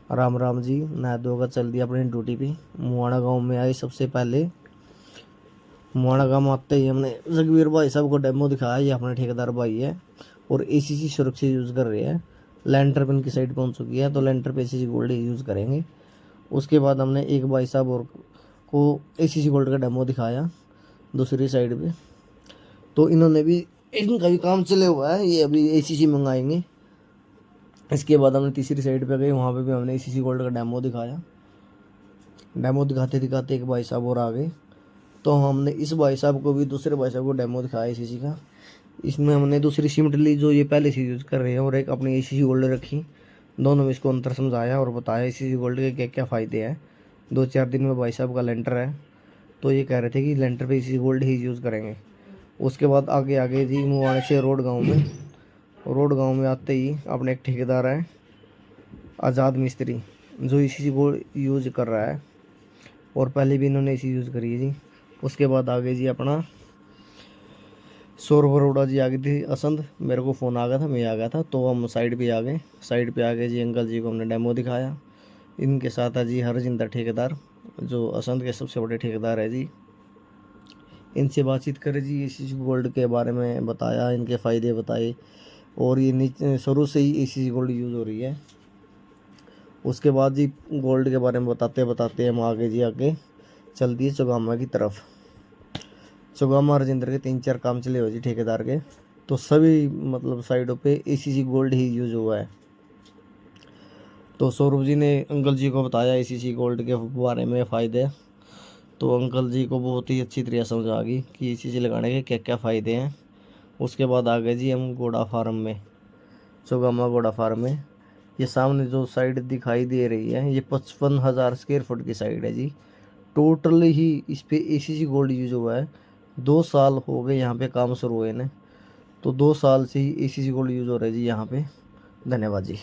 राम राम जी। नहा धोकर चल दिया अपनी ड्यूटी पे। मुआना गांव में आए सबसे पहले। मुआना गांव में आते ही हमने जगवीर भाई साहब को डेमो दिखाया। ये अपने ठेकेदार भाई है और एसीसी सुरक्षा यूज़ कर रहे हैं। लेंटर पे इनकी साइड पहुंच चुकी है तो लेंटर पे एसीसी गोल्ड यूज़ करेंगे। उसके बाद हमने एक भाई साहब और को एसीसी गोल्ड का डेमो दिखाया दूसरी साइड पे। तो इन्होंने भी, इनका भी काम चले हुआ है, ये अभी एसीसी मंगाएंगे। इसके बाद हमने तीसरी साइड पे गए, वहाँ पे भी हमने एसीसी गोल्ड का डेमो दिखाया। डेमो दिखाते दिखाते एक भाई साहब और आ गए तो हमने इस भाई साहब को भी दूसरे भाई साहब को डेमो दिखाया एसीसी का। इसमें हमने दूसरी सिमट ली जो ये पहले से यूज़ कर रहे हैं और एक अपनी एसीसी गोल्ड रखी। दोनों में इसको अंतर समझाया और बताया एसीसी गोल्ड के क्या क्या फ़ायदे हैं। 2-4 दिन में भाई साहब का लेंटर है तो ये कह रहे थे कि लेंटर पे एसीसी गोल्ड ही यूज़ करेंगे। उसके बाद आगे आगे जी मुआने से रोड गांव में आते ही अपने एक ठेकेदार है आज़ाद मिस्त्री जो एसीसी गोल्ड यूज़ कर रहा है और पहले भी इन्होंने एसी यूज़ करी है जी। उसके बाद आगे जी अपना सौरभ अरोड़ा जी आ गई थी असंध। मेरे को फ़ोन आ गया था, मैं आ गया था तो हम साइड पे आ गए। साइड पे आ गए जी, अंकल जी को हमने डेमो दिखाया। इनके साथ है जी हरजिंदर ठेकेदार जो असंध के सबसे बड़े ठेकेदार है जी। इनसे बातचीत करें जी, एसीसी गोल्ड के बारे में बताया, इनके फ़ायदे बताए और ये नीचे शुरू से ही एसीसी गोल्ड यूज़ हो रही है। उसके बाद जी गोल्ड के बारे में बताते बताते हम आगे चल दिए चौगामा की तरफ। चौगामा राजेंद्र के 3-4 काम चले हुए जी ठेकेदार के, तो सभी मतलब साइडों पे एसीसी गोल्ड ही यूज हुआ है। तो सौरभ जी ने अंकल जी को बताया एसीसी गोल्ड के बारे में फ़ायदे। तो अंकल जी को बहुत ही अच्छी तरह समझ आ गई कि एसीसी लगाने के क्या क्या फ़ायदे हैं। उसके बाद आ गए जी हम घोड़ा फार्म में, चौगामा घोड़ा फार्म में। ये सामने जो साइड दिखाई दे रही है ये 55,000 स्क्वायर फुट की साइड है जी। टोटल ही इस पे एसीसी गोल्ड यूज हुआ है। 2 साल हो गए यहाँ पे काम शुरू हुए ने, तो 2 साल से ही एसीसी गोल्ड यूज हो रहा है जी यहाँ पे। धन्यवाद जी।